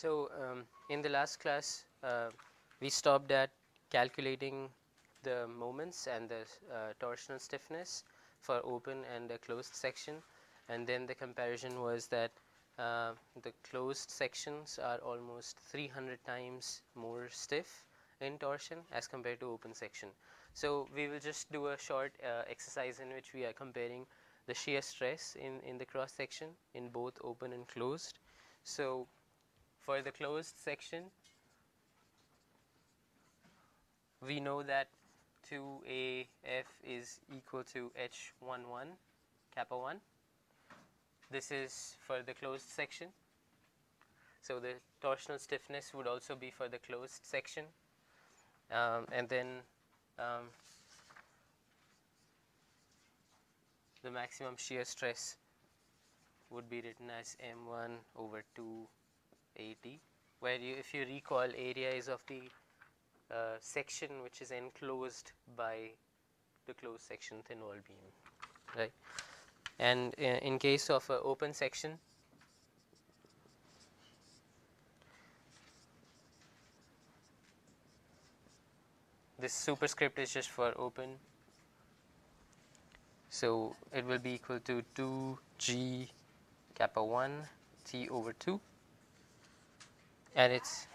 So in the last class, we stopped at calculating the moments and the torsional stiffness for open and a closed section, and then the comparison was that the closed sections are almost 300 times more stiff in torsion as compared to open section. So we will just do a short exercise in which we are comparing the shear stress in the cross section in both open and closed. So for the closed section, we know that 2AF is equal to H11 kappa 1. This is for the closed section. So the torsional stiffness would also be for the closed section. And then the maximum shear stress would be written as M1 over 2AT, where if you recall, area is of the section which is enclosed by the closed section thin wall beam, right? And in case of an open section, this superscript is just for open, so it will be equal to 2G kappa 1 T over 2, and it's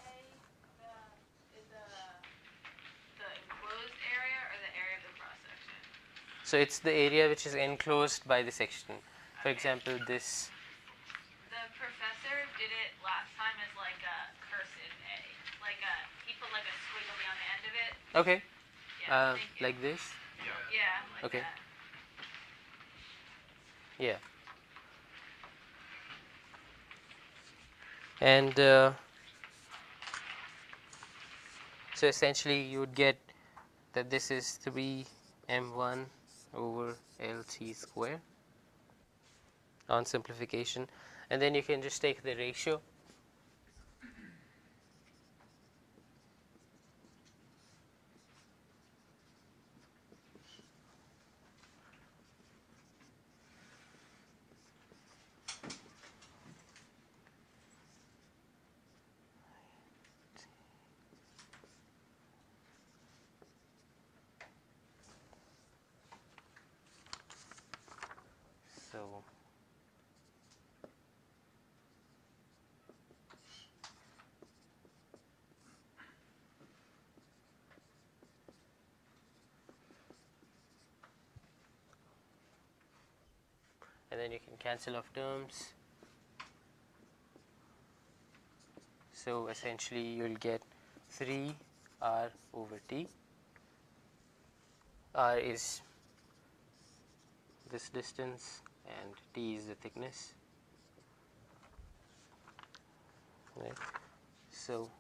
so it's the area which is enclosed by the section. For example, this. The professor did it last time as like a cursive A, like he put like a squiggle on the end of it. Okay. Yeah. Like this. Yeah. Like okay. That. Yeah. And so essentially you would get that this is 3m1 over LT square on simplification, and then you can just take the ratio. So and then you can cancel off terms. So essentially you'll get 3R over T. R is this distance and T is the thickness. Right. So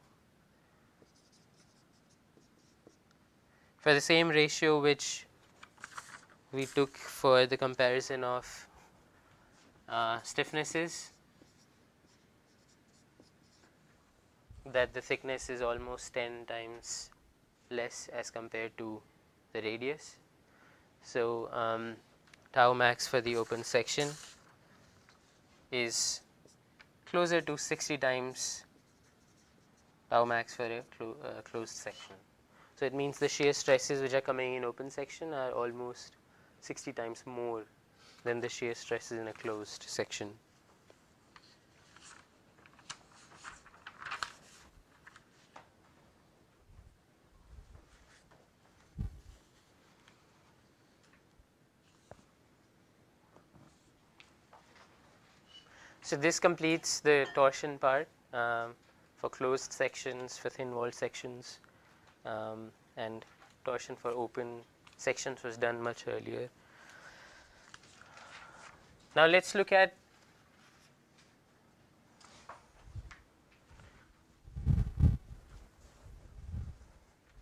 for the same ratio which we took for the comparison of stiffnesses, that the thickness is almost 10 times less as compared to the radius. So tau max for the open section is closer to 60 times tau max for a closed section. So it means the shear stresses which are coming in open section are almost 60 times more than the shear stresses in a closed section. So this completes the torsion part for closed sections, for thin walled sections, and torsion for open sections was done much earlier. Now let's look at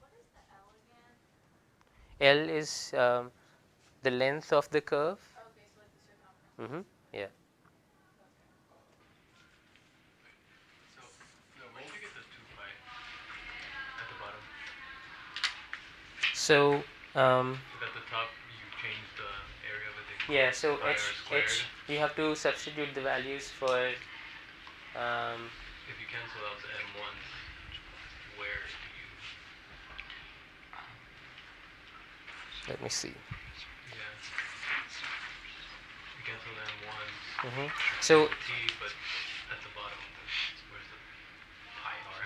What is the L again? L is the length of the curve. Okay, so like the circumference. Yeah. So where did you get the 2 pi at the bottom? So At the top you change the area of it. yeah, so pi r H squared. you have to substitute the values for if you cancel out the M1s, where do you? Let me see. Yeah. You cancel the M1s. So T, but at the bottom, where's the pi r?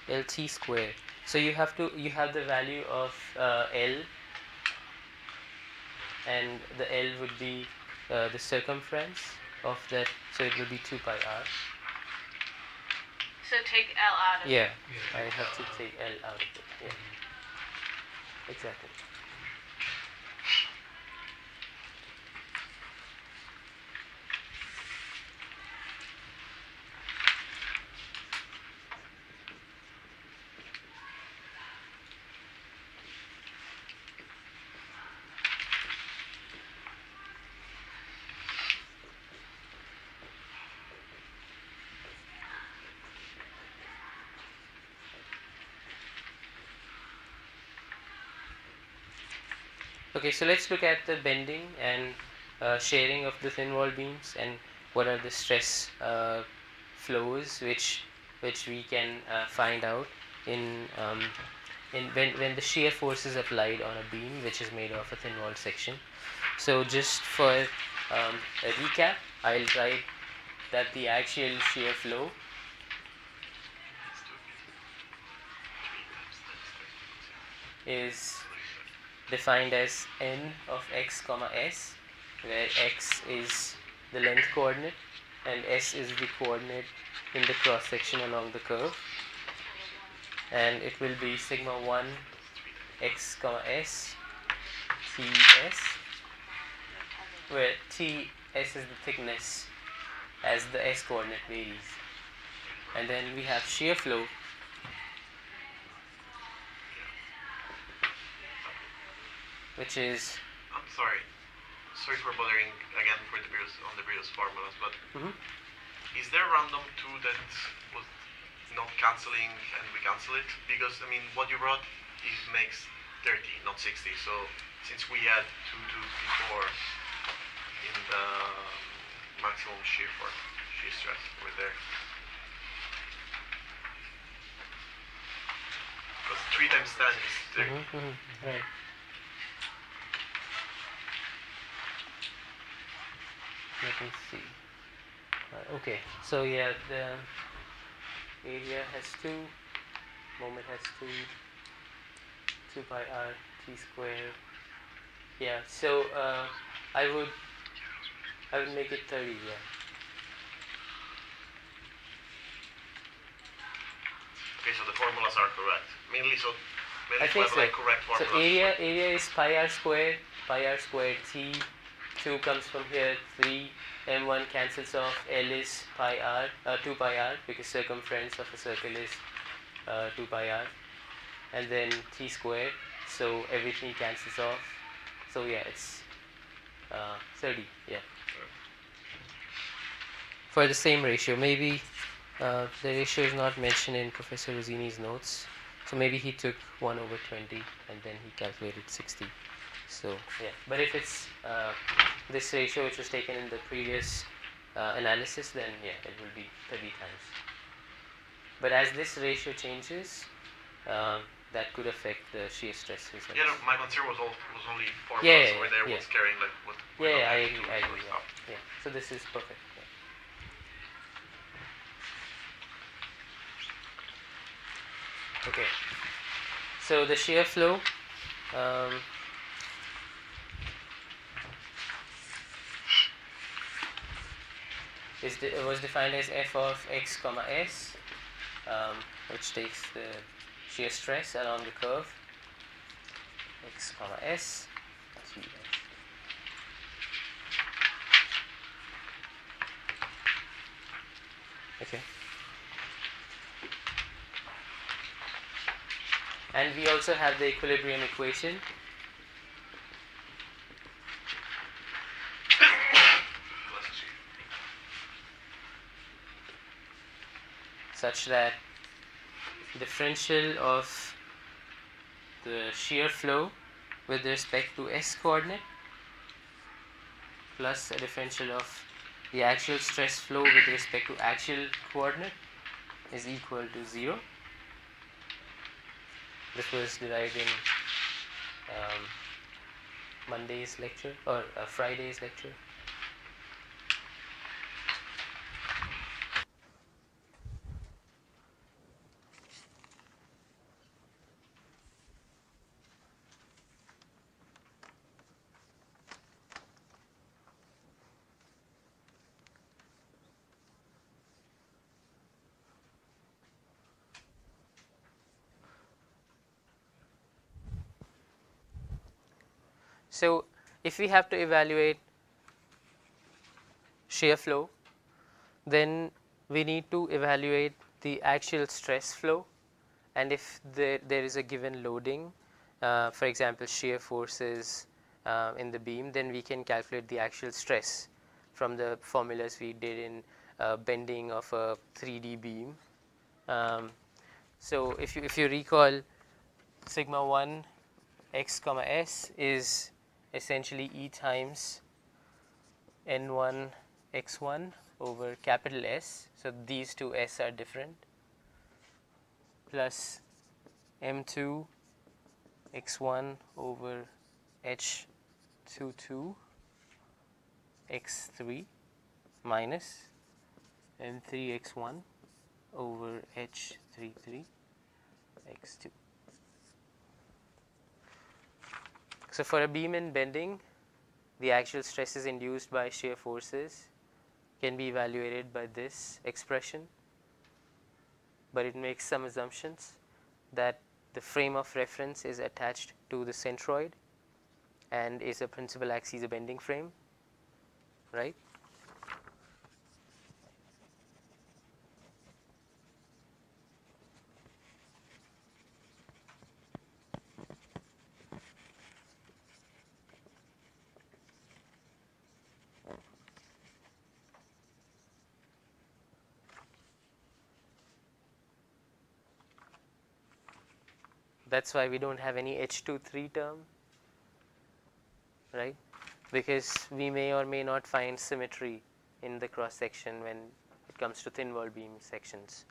LT square. So you have the value of L, and the L would be the circumference of that, so it will be 2 pi r. So take L out of Yeah, it. Yeah, I take have L to out. take L out of it. Yeah, exactly. Okay, so let's look at the bending and sharing of the thin wall beams, and what are the stress flows which we can find out in when the shear force is applied on a beam which is made of a thin wall section. So just for a recap, I'll write that the axial shear flow is defined as n of x comma s, where x is the length coordinate and s is the coordinate in the cross section along the curve, and it will be sigma 1 x comma s t s, where t s is the thickness as the s coordinate varies. And then we have shear flow, which is I'm sorry. Sorry for bothering again for the previous formulas, but is there random 2 that was not canceling and we cancel it? Because I mean, what you brought it makes 30, not 60. So since we had 2 2s before in the maximum shear stress over there. Because 3 times 10 is 30. right. Let me see. Okay, so yeah, the area has 2, moment has 2 pi r t square. Yeah, so I would make it 30. Yeah. Okay, so the formulas are correct. Mainly I to think have so. like correct So formulas. area is pi r squared t. 2 comes from here, 3. M1 cancels off. L is pi r, 2 pi r, because circumference of a circle is 2 pi r, and then t squared. So everything cancels off. So yeah, it's 30. Yeah. For the same ratio, maybe the ratio is not mentioned in Professor Rosini's notes. So maybe he took 1 over 20 and then he calculated 60. So yeah, but if it's this ratio which was taken in the previous analysis, then yeah, it will be 30 times. But as this ratio changes, that could affect the shear stress results. Yeah, no, my concern was only formulas Yeah, over there was carrying like what. Yeah, I agree. Yeah. So this is perfect. Yeah. Okay. So the shear flow. Was defined as f of x comma s, which takes the shear stress along the curve x comma s. Okay. And we also have the equilibrium equation, such that differential of the shear flow with respect to s coordinate plus a differential of the axial stress flow with respect to axial coordinate is equal to 0. This was derived in Monday's lecture or Friday's lecture. So, if we have to evaluate shear flow, then we need to evaluate the axial stress flow, and if there is a given loading, for example shear forces in the beam, then we can calculate the axial stress from the formulas we did in bending of a 3D beam. So if you recall, sigma 1 x comma s is essentially E times n1 x1 over capital S. So these two s are different, plus m2 x1 over h22 x3 minus m3 x1 over h33 x2. So for a beam in bending, the axial stresses induced by shear forces can be evaluated by this expression, but it makes some assumptions that the frame of reference is attached to the centroid and is a principal axis a bending frame, right? That's why we don't have any H23 term, right? Because we may or may not find symmetry in the cross section when it comes to thin wall beam sections.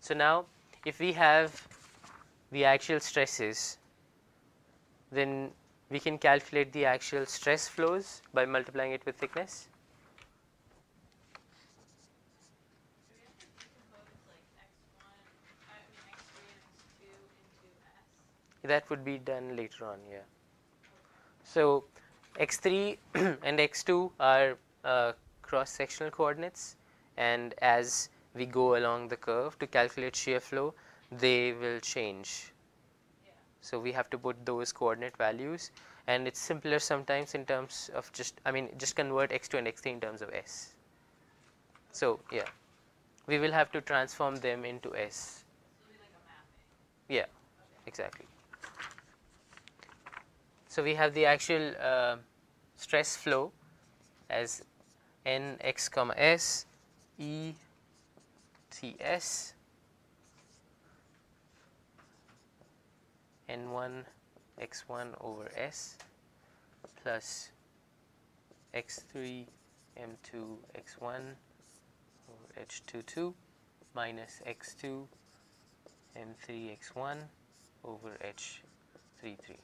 So now if we have the axial stresses, then we can calculate the axial stress flows by multiplying it with thickness. Do we have to decompose like x3 and x2 into s? That would be done later on, yeah. So x3 and x2 are cross-sectional coordinates, and as we go along the curve to calculate shear flow, they will change. Yeah. So we have to put those coordinate values, and it's simpler sometimes in terms of just convert x2 and x3 in terms of s. So yeah, we will have to transform them into s. So it'll be like a mapping. Yeah, Okay. exactly. So we have the actual stress flow as n x comma s E T s n1 x1 over s plus x3 m2 x1 over h22 minus x2 m3 x1 over h33.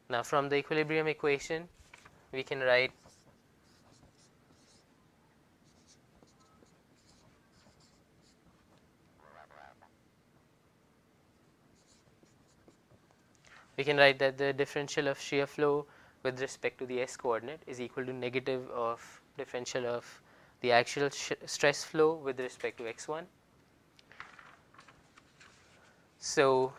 Now from the equilibrium equation we can write that the differential of shear flow with respect to the s coordinate is equal to negative of differential of the axial stress flow with respect to x1. So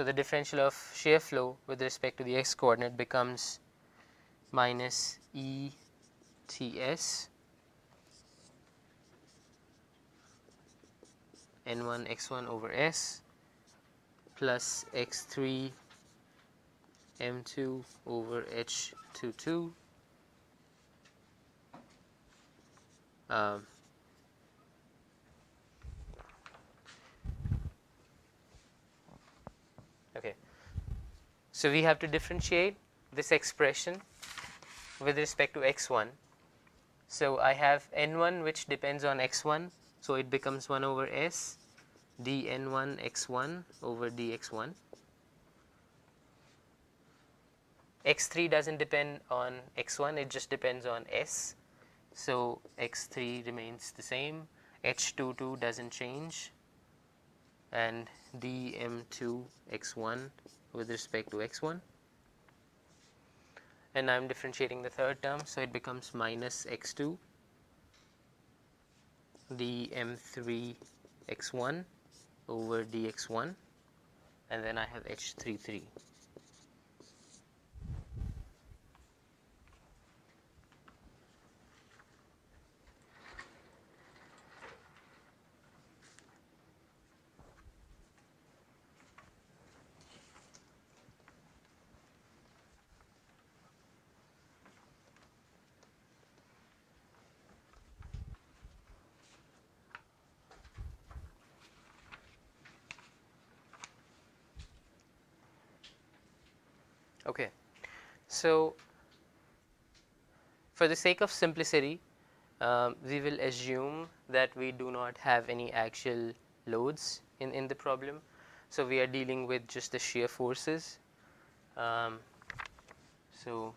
the differential of shear flow with respect to the x coordinate becomes minus E T s n1 x1 over s plus x3 m2 over h22 okay, so we have to differentiate this expression with respect to x1. So I have n1 which depends on x1, so it becomes 1 over s dn1 x1 over dx1. x3 doesn't depend on x1, it just depends on s, so x3 remains the same, h22 doesn't change, and dm2 x1 with respect to x1. And I'm differentiating the third term, so it becomes minus x2 dm3 x1 over dx1, and then I have h33. Okay, so for the sake of simplicity, we will assume that we do not have any actual loads in the problem. So we are dealing with just the shear forces. Um, so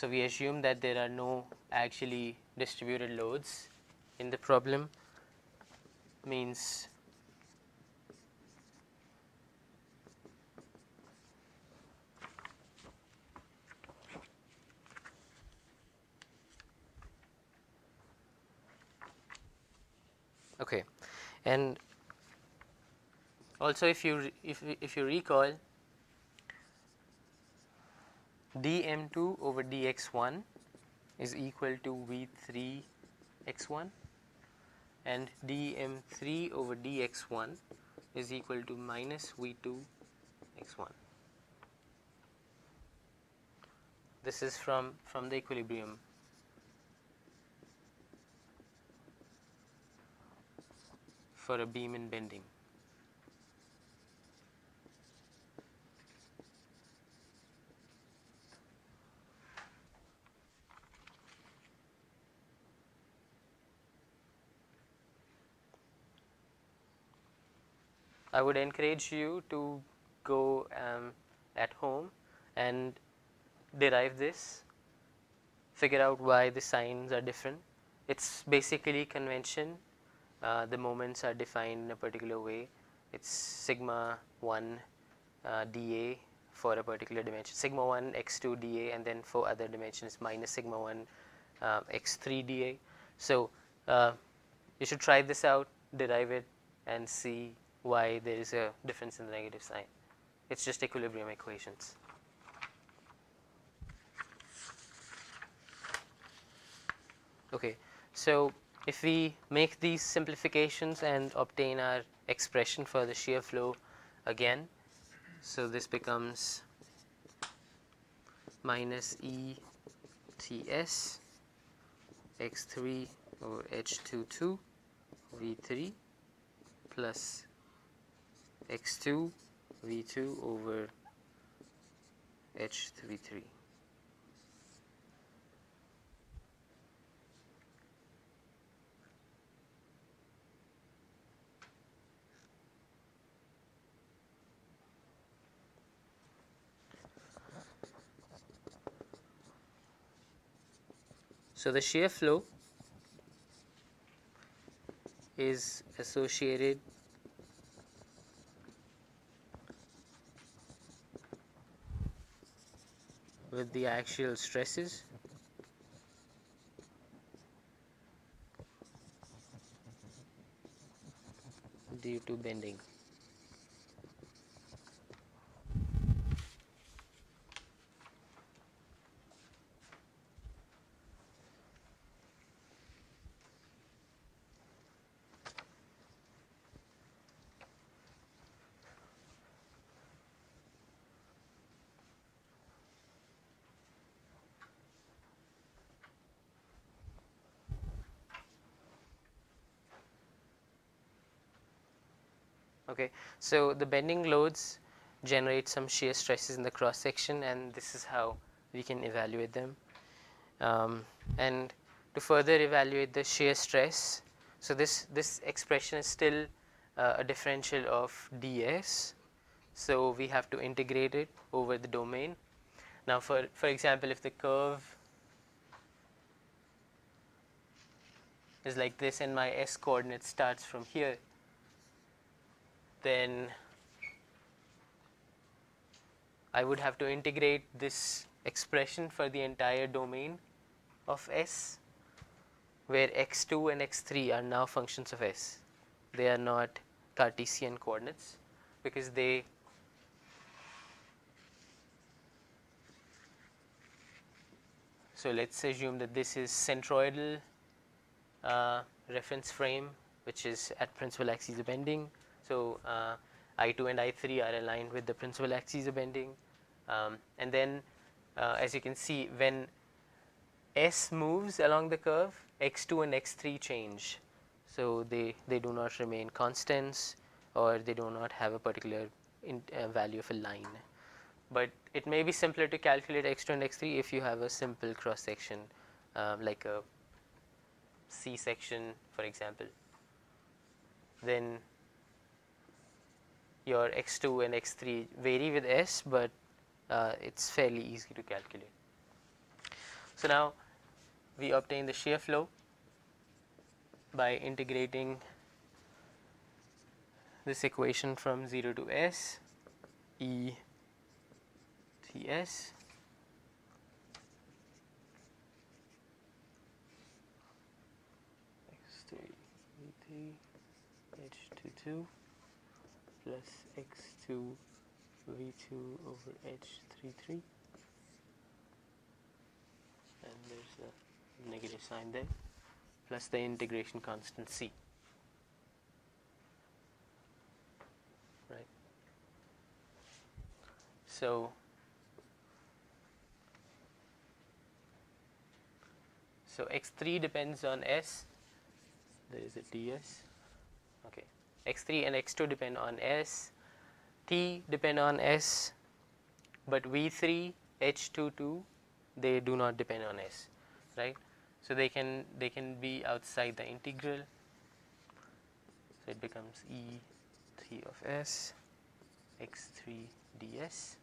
we assume that there are no actually distributed loads in the problem, means okay. And also if you recall, dm2 over dx1 is equal to v3 x1, and dm3 over dx1 is equal to minus v2 x1. This is from the equilibrium. For a beam in bending. I would encourage you to go at home and derive this, figure out why the signs are different. It's basically convention. The moments are defined in a particular way. It's sigma 1 dA for a particular dimension, sigma 1 x2 dA, and then for other dimensions minus sigma 1 x3 dA. So you should try this out, derive it, and see why there is a difference in the negative sign. It's just equilibrium equations. Okay, so if we make these simplifications and obtain our expression for the shear flow again, so this becomes minus ETS x3 over h22 v3 plus x2 v2 over h33. So the shear flow is associated with the axial stresses due to bending. Okay, so the bending loads generate some shear stresses in the cross section, and this is how we can evaluate them. And to further evaluate the shear stress, so this expression is still a differential of ds, so we have to integrate it over the domain. Now for example, if the curve is like this and my s coordinate starts from here, then I would have to integrate this expression for the entire domain of S, where x2 and x3 are now functions of S. They are not Cartesian coordinates, because they so let's assume that this is centroidal reference frame, which is at principal axis of bending. So I2 and I3 are aligned with the principal axis of bending, and then as you can see, when S moves along the curve, x2 and x3 change, so they do not remain constants, or they do not have a particular value of a line. But it may be simpler to calculate x2 and x3 if you have a simple cross section, like a C section for example. Then your x2 and x3 vary with S, but it's fairly easy to calculate. So now we obtain the shear flow by integrating this equation from 0 to S E Ts x3 V3 H22 plus x2 V2 over H33, and there's a negative sign there, plus the integration constant C. Right. So x3 depends on S. There is a ds. Okay. x3 and x2 depend on S. T depend on S, but V3 H22 they do not depend on S, right? So they can be outside the integral. So it becomes E3 of S x3 ds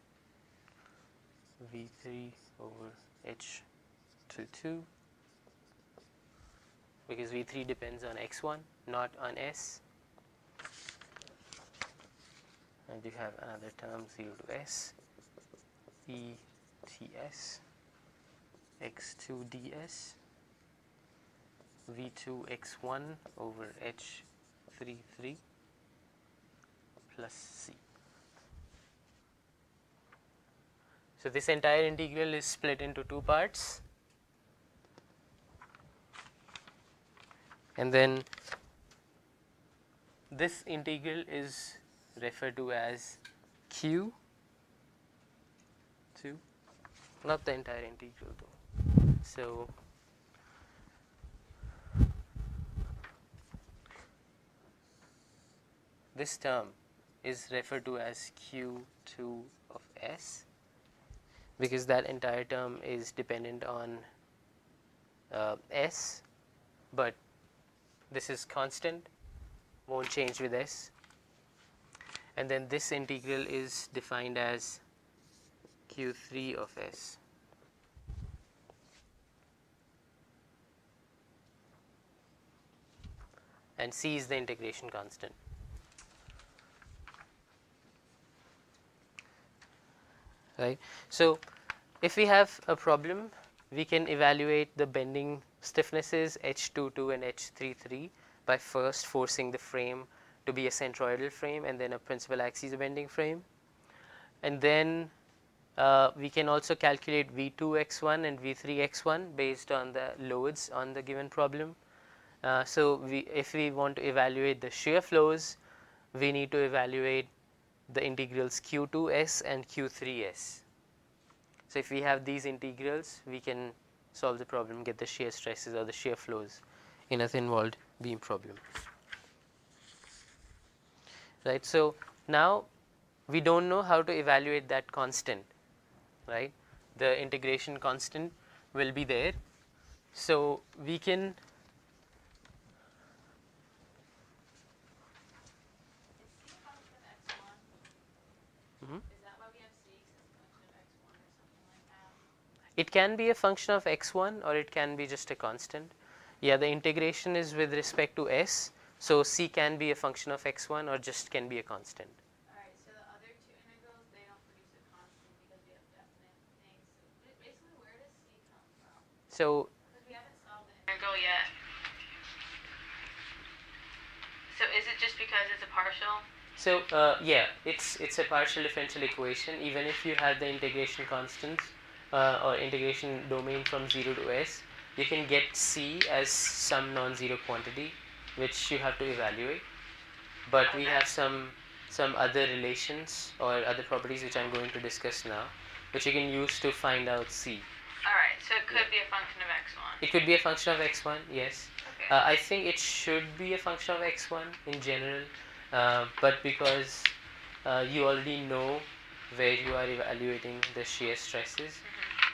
V3 over H22, because V3 depends on x1, not on S. And you have another term 0 to S ETS x2 ds V2 x1 over H33 plus C. So this entire integral is split into two parts, and then this integral is referred to as Q2, not the entire integral though. So this term is referred to as Q2 of S, because that entire term is dependent on S, but this is constant, won't change with S. And then this integral is defined as Q3 of S. And C is the integration constant. Right. So if we have a problem, we can evaluate the bending stiffnesses H22 and H33 by first forcing the frame to be a centroidal frame and then a principal axis bending frame. And then we can also calculate V2x1 and V3x1 based on the loads on the given problem. So if we want to evaluate the shear flows, we need to evaluate the integrals Q2s and Q3s. So if we have these integrals, we can solve the problem, get the shear stresses or the shear flows in a thin walled beam problem. right? So now we don't know how to evaluate that constant, right? The integration constant will be there, so we can it can be a function of x1 or it can be just a constant. Yeah, the integration is with respect to s, so c can be a function of x1 or just can be a constant. Alright, so the other two integrals, they don't produce a constant because we have definite things. So basically, where does c come from? So Because we haven't solved the integral yet. So is it just because it's a partial? So yeah, it's a partial differential equation. Even if you have the integration constants or integration domain from 0 to s, you can get c as some non-zero quantity, which you have to evaluate. But we have some other relations or other properties which I'm going to discuss now, which you can use to find out c. Alright, so it could be a function of x1. It could be a function of x1, yes. Okay. I think it should be a function of x1 in general, but because you already know where you are evaluating the shear stresses,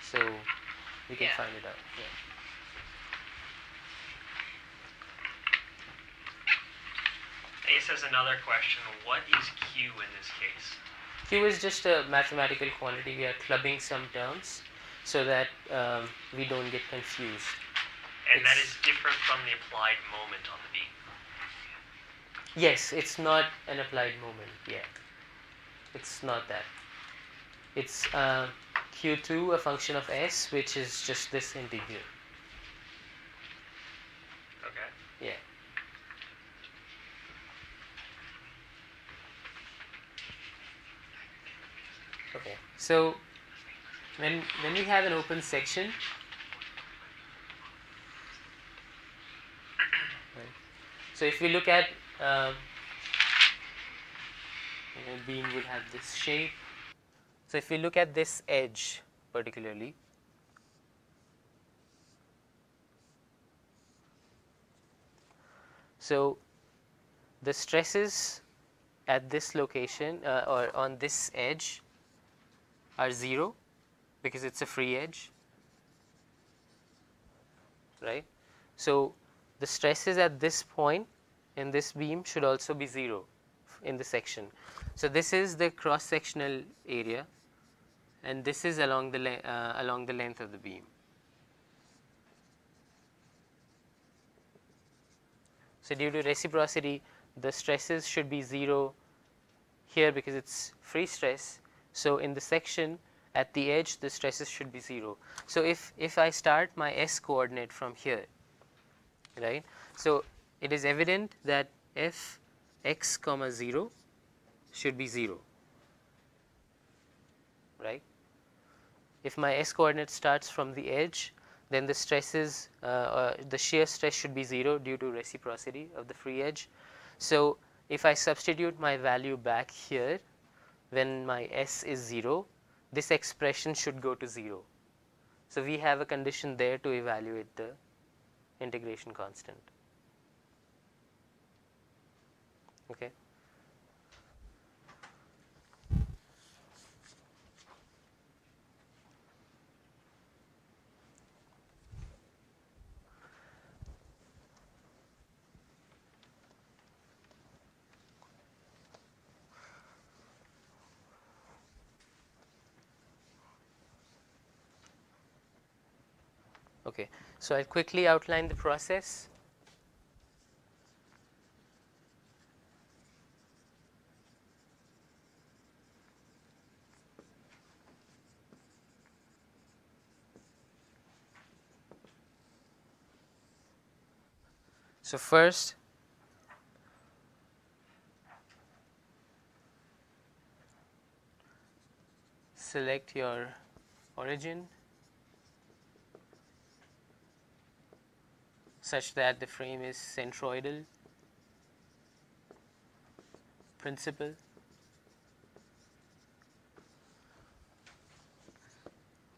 so we can find it out. Yeah. I guess as another question, what is Q in this case? Q is just a mathematical quantity. We are clubbing some terms so that we don't get confused. And that is different from the applied moment on the beam. Yes, it's not an applied moment. Yeah, it's not that. It's Q2, a function of s, which is just this integral. Okay. Yeah. Okay. So when we have an open section, right, so if we look at a beam would have this shape. So if we look at this edge particularly, so the stresses at this location or on this edge are 0 because it's a free edge, right? So the stresses at this point in this beam should also be 0 in the section. So this is the cross sectional area, and this is along the length of the beam. So due to reciprocity, the stresses should be 0 here because it's free stress. So in the section at the edge, the stresses should be 0. So if I start my s coordinate from here, right, so it is evident that f x comma 0 should be 0, right? If my s coordinate starts from the edge, then the stresses, the shear stress should be 0 due to reciprocity of the free edge. So if I substitute my value back here when my s is 0, this expression should go to 0. So we have a condition there to evaluate the integration constant. Okay. Okay, so I'll quickly outline the process. So first, select your origin such that the frame is centroidal, principal.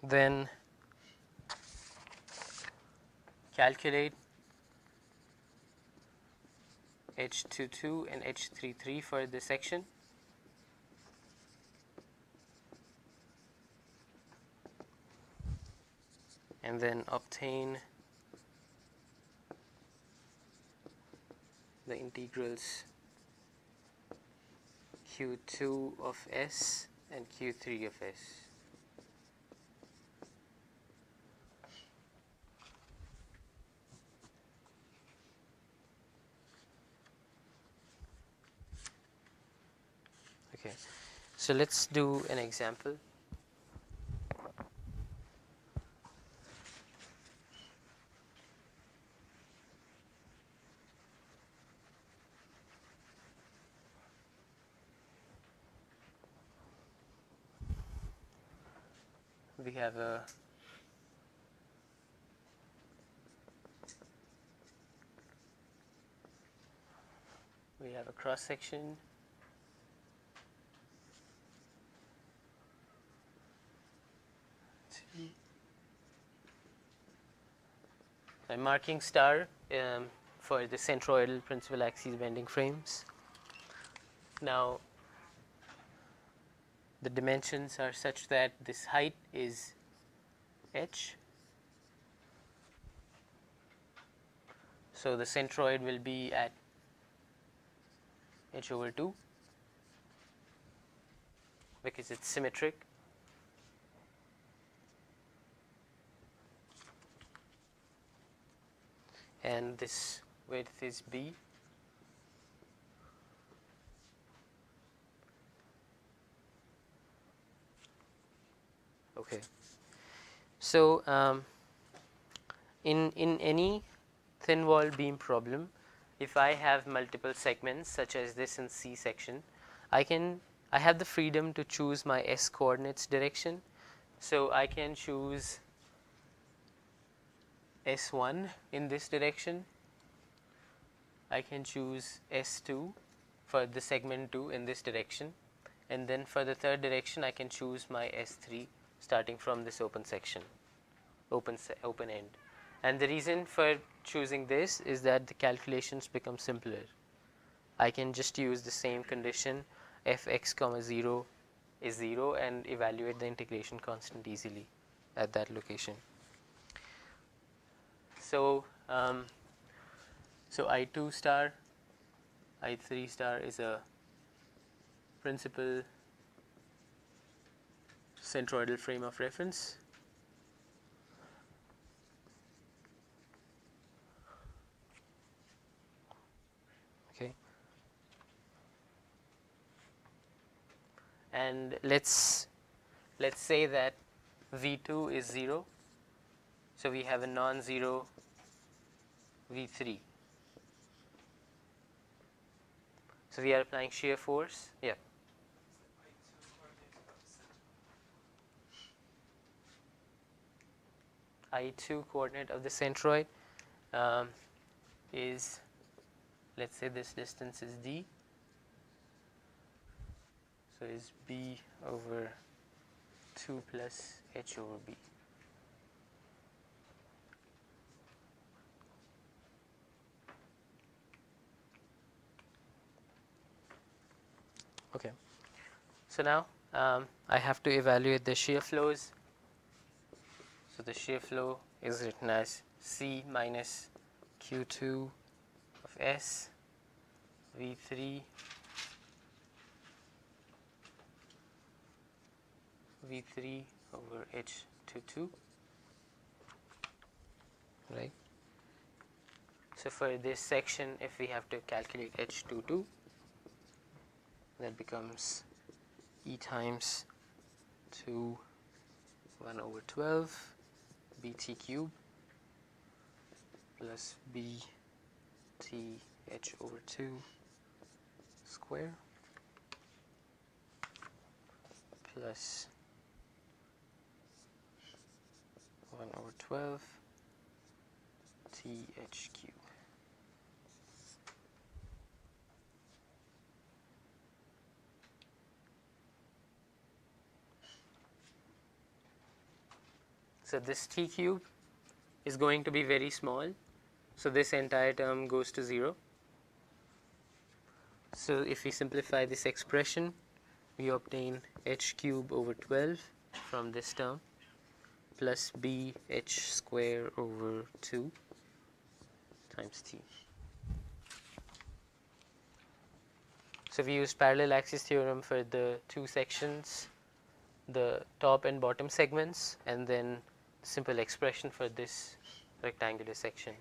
Then calculate H22 and H33 for this section. And then obtain the integrals Q2 of S and Q3 of S. Okay, so let's do an example. We have a cross section I'm marking star for the centroidal principal axis bending frames. Now the dimensions are such that this height is h. So the centroid will be at h over 2 because it's symmetric. And this width is b. Okay. So in any thin wall beam problem, if I have multiple segments such as this in C section, I have the freedom to choose my S coordinates direction. So I can choose S1 in this direction. I can choose S2 for the segment 2 in this direction, and then for the third direction I can choose my S3 starting from this open section, open end. And the reason for choosing this is that the calculations become simpler. I can just use the same condition fx comma 0 is 0 and evaluate the integration constant easily at that location. So so I2 star, I3 star is a principal centroidal frame of reference. Okay. And let's say that V2 is 0. So we have a non-zero V3. So we are applying shear force. Yeah. I2 coordinate of the centroid is, let's say this distance is d. So is b over 2 plus h over b. Okay. So now I have to evaluate the shear flows. So the shear flow is written as C minus Q2 of S V3 over H22, right? So for this section, if we have to calculate H22, that becomes E times 2 1 over 12 BT cube plus BT H over 2 square plus 1 over 12 TH cube. So this T cube is going to be very small. So this entire term goes to 0. So if we simplify this expression, we obtain h cube over 12 from this term plus b h square over 2 times t. So we use parallel axis theorem for the two sections, the top and bottom segments, and then simple expression for this rectangular section.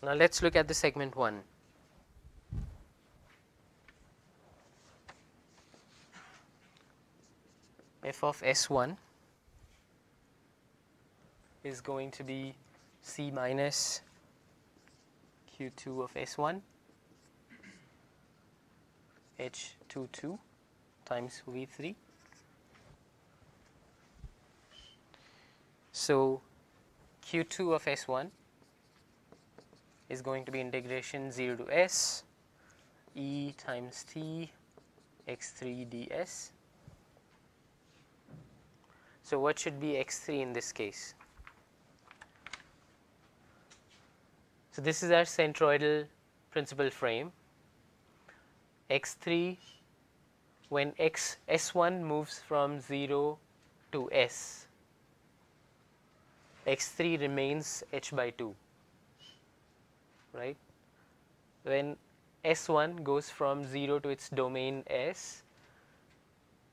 Now let's look at the segment 1. F of S1 is going to be C minus Q2 of S1 H22 times V3. So Q2 of S1 is going to be integration 0 to S E times T x3 ds. So what should be x3 in this case? So this is our centroidal principal frame. x3, when S1 moves from 0 to S, x3 remains h by 2, right? When S1 goes from 0 to its domain S,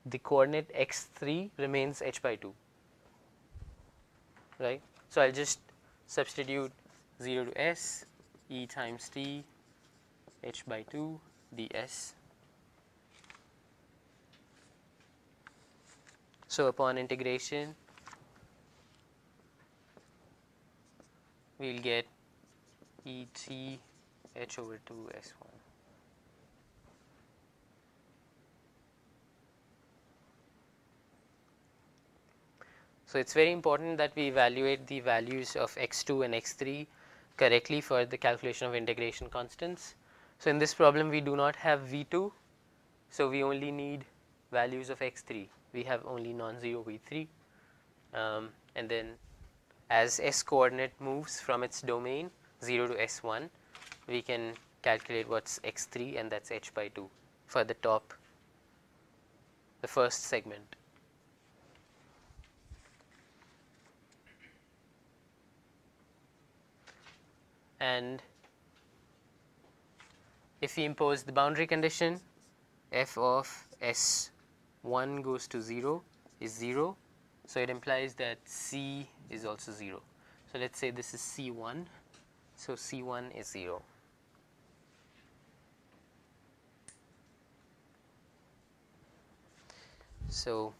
the coordinate x3 remains h by 2, right? So I'll just substitute 0 to S E times T h by 2 ds. So upon integration, we'll get Et h over 2 S1. So it's very important that we evaluate the values of x2 and x3 correctly for the calculation of integration constants. So in this problem we do not have v2, so we only need values of x3. We have only non-zero v3, and then as s coordinate moves from its domain 0 to S1, we can calculate what's x3, and that's h by 2 for the top, the first segment. And if we impose the boundary condition, f of S1 goes to 0 is 0, so it implies that C is also 0. So let's say this is C1, so C1 is 0. So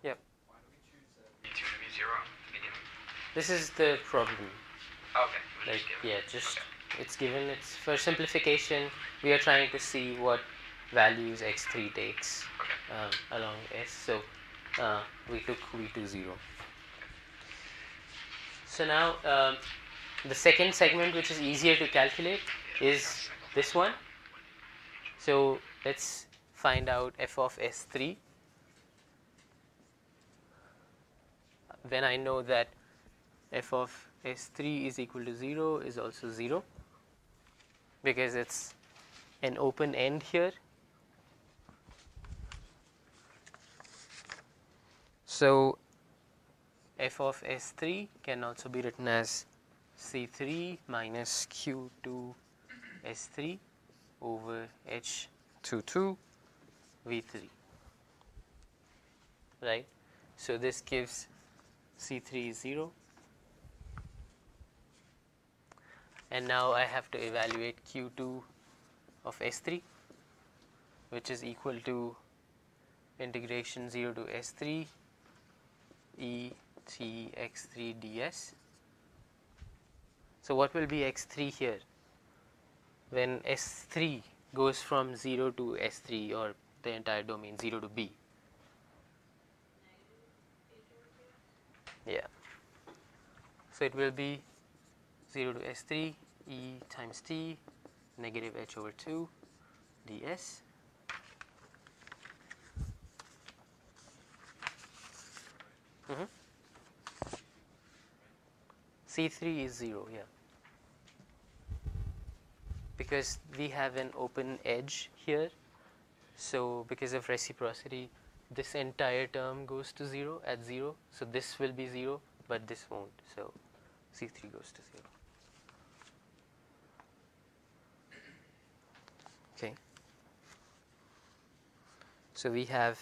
yep, V2 to be 0 medium. this is the problem. Okay. we'll Like, just give it. yeah, just Okay. it's given. It's for simplification. We are trying to see what values x3 takes Okay. along S. So we took v2 0. So now the second segment, which is easier to calculate, is this one. So let's find out f of S3 when I know that f of S3 is equal to 0 is also 0, because it's an open end here. So f of S3 can also be written as C3 minus Q2 S3 over H22 V3, right? So this gives C3 is 0, and now I have to evaluate Q2 of S3, which is equal to integration 0 to S3 E T x3 ds. So what will be x3 here when S3 goes from 0 to S3 or the entire domain 0 to B? Yeah. So it will be 0 to S3 E times T negative H over 2 ds. C3 is 0, yeah. Because we have an open edge here, so because of reciprocity, this entire term goes to 0 at 0. So this will be 0, but this won't. So C3 goes to 0. Okay. So we have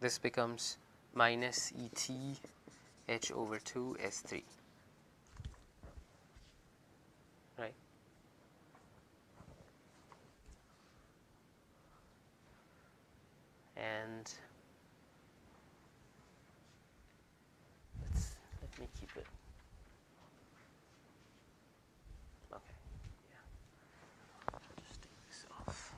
this becomes minus ET H over 2 S3. Right. And let me keep it. Okay. Yeah. Just take this off.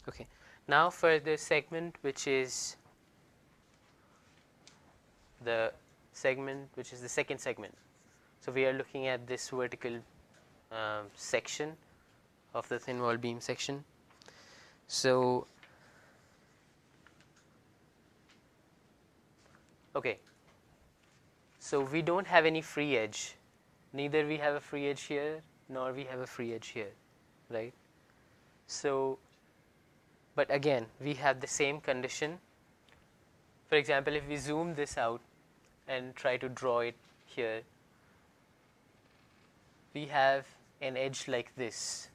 Okay. Now for the segment which is the second segment. So we are looking at this vertical section of the thin wall beam section. So okay, so we don't have any free edge. Neither we have a free edge here, nor we have a free edge here, right? So, but again, we have the same condition. For example, if we zoom this out and try to draw it here, we have an edge like this,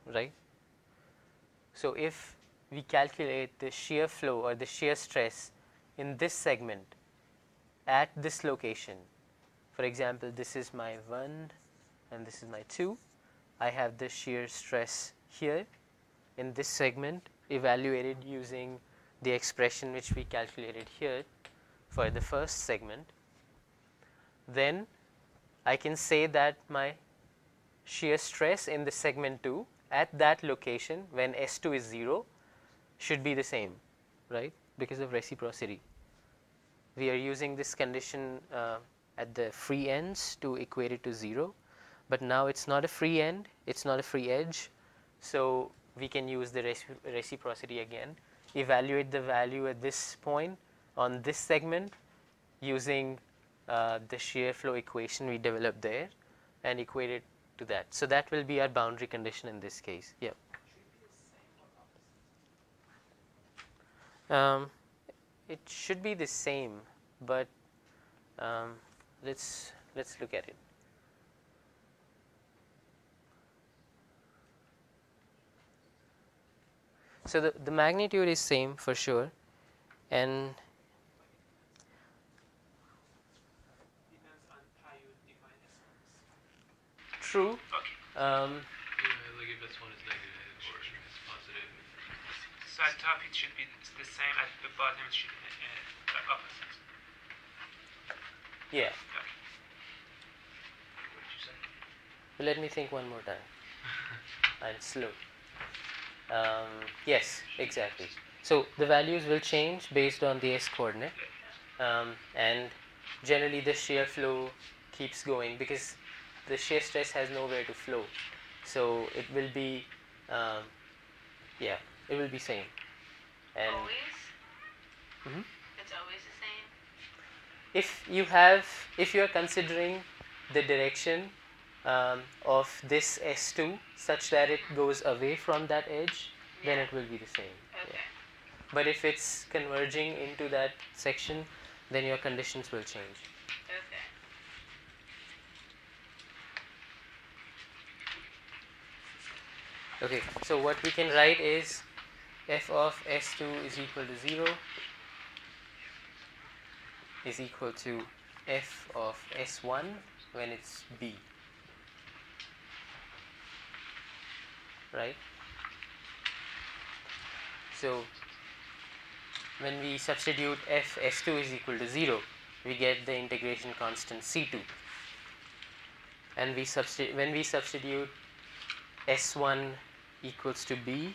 right? So if we calculate the shear flow or the shear stress in this segment at this location, for example, this is my 1 and this is my 2, I have the shear stress here in this segment evaluated using the expression which we calculated here for the first segment. Then I can say that my shear stress in the segment 2 at that location when S2 is 0 should be the same, right? Because of reciprocity. We are using this condition at the free ends to equate it to 0, but now it's not a free end, it's not a free edge, so we can use the reciprocity again, evaluate the value at this point on this segment using the shear flow equation we developed there and equate it to that. So that will be our boundary condition in this case. Yeah. It should be the same, but let's look at it. So the magnitude is same for sure, and true. Yeah, like if S1 is negative or it's positive. So at top it should be the same, at the bottom it should be the opposite. Yeah. Okay. What did you say? But let me think one more time. I'm slow. Yes, exactly. So the values will change based on the S coordinate, and generally the shear flow keeps going because the shear stress has nowhere to flow. So it will be, yeah, it will be same. And Always? Mhm. It's always the same? if you are considering the direction of this S2 such that it goes away from that edge, then it will be the same. Okay. Yeah. But if it's converging into that section, then your conditions will change. Okay. Okay, so what we can write is f of S2 is equal to 0 is equal to f of S1 when it's B, right? So when we substitute f S2 is equal to 0, we get the integration constant C2. And when we substitute S1 equals to B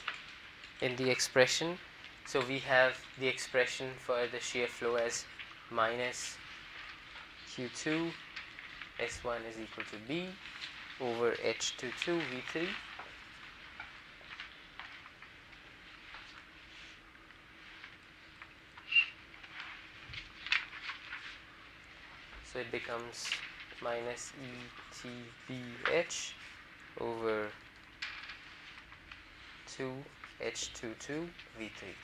in the expression, so we have the expression for the shear flow as minus Q2 S1 is equal to B over H22 V3. So it becomes minus ETBH over 2H22 V3.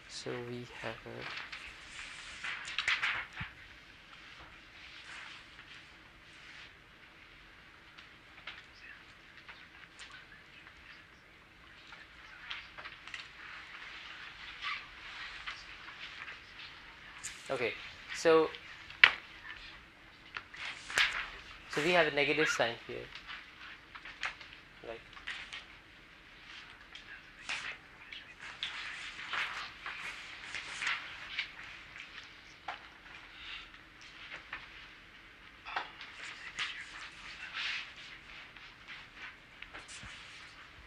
So we have a okay, so we have a negative sign here, right?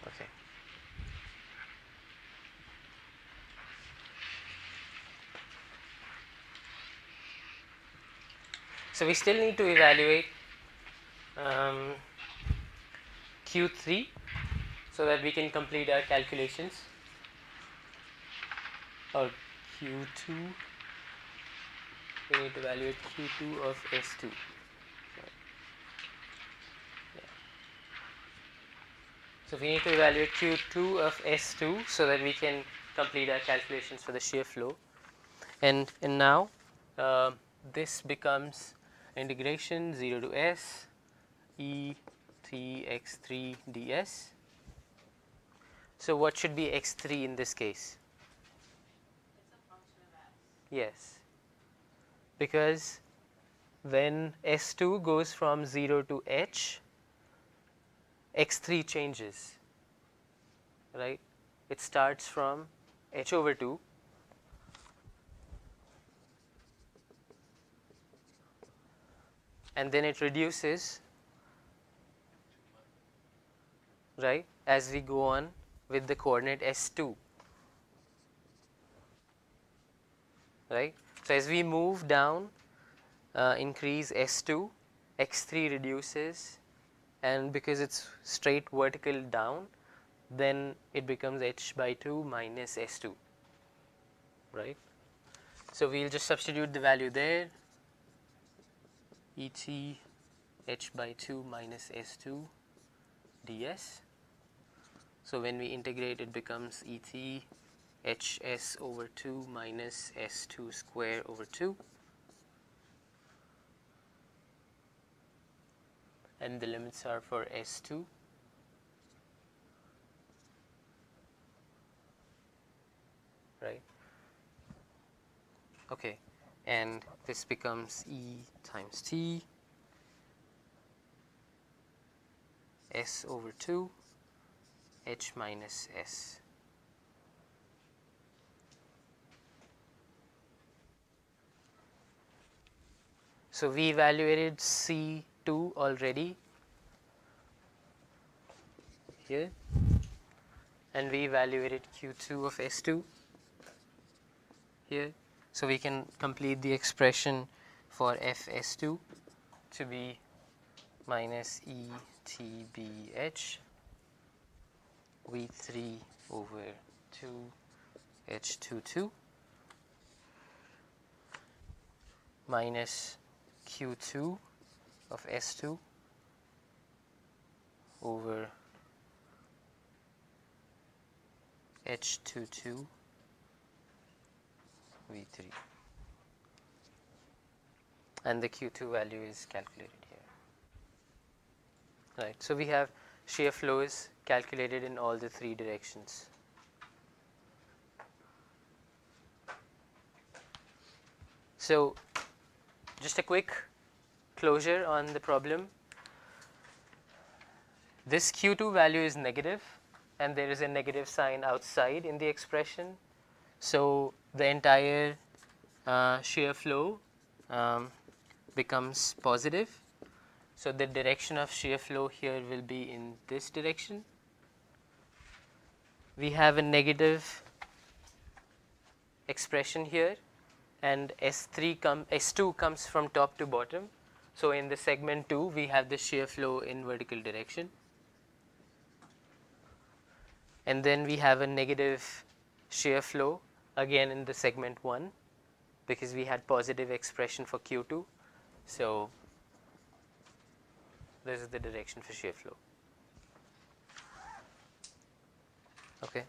Okay. So we still need to evaluate Q3 so that we can complete our calculations, or Q2, we need to evaluate Q2 of S2. So we need to evaluate Q2 of S2 so that we can complete our calculations for the shear flow. And now this becomes integration 0 to S E3x3 ds. So what should be x3 in this case? It's a function of x. Yes, because when S2 goes from 0 to H, x3 changes, right? It starts from H over 2 and then it reduces, right, as we go on with the coordinate S2, right? So as we move down, increase S2, x3 reduces, and because it's straight vertical down, then it becomes H by 2 minus S2, right? So we'll just substitute the value there, ET H by 2 minus S2 ds. So when we integrate, it becomes ET HS over 2 minus S2 square over 2, and the limits are for S2 right. Okay, and this becomes E times T S over 2 H minus S. So we evaluated C2 already here, and we evaluated Q2 of S2 here. So we can complete the expression for FS2 to be minus ETBH V3 over 2H22 minus Q2 of S2 over H22 V3, and the Q2 value is calculated here. Right, so we have shear flows calculated in all the three directions. So just a quick closure on the problem. This Q2 value is negative and there is a negative sign outside in the expression. So the entire shear flow becomes positive. So the direction of shear flow here will be in this direction. We have a negative expression here, and S2 comes from top to bottom. So in the segment 2 we have the shear flow in vertical direction, and then we have a negative shear flow again in the segment 1 because we had positive expression for Q2. So this is the direction for shear flow. Okay.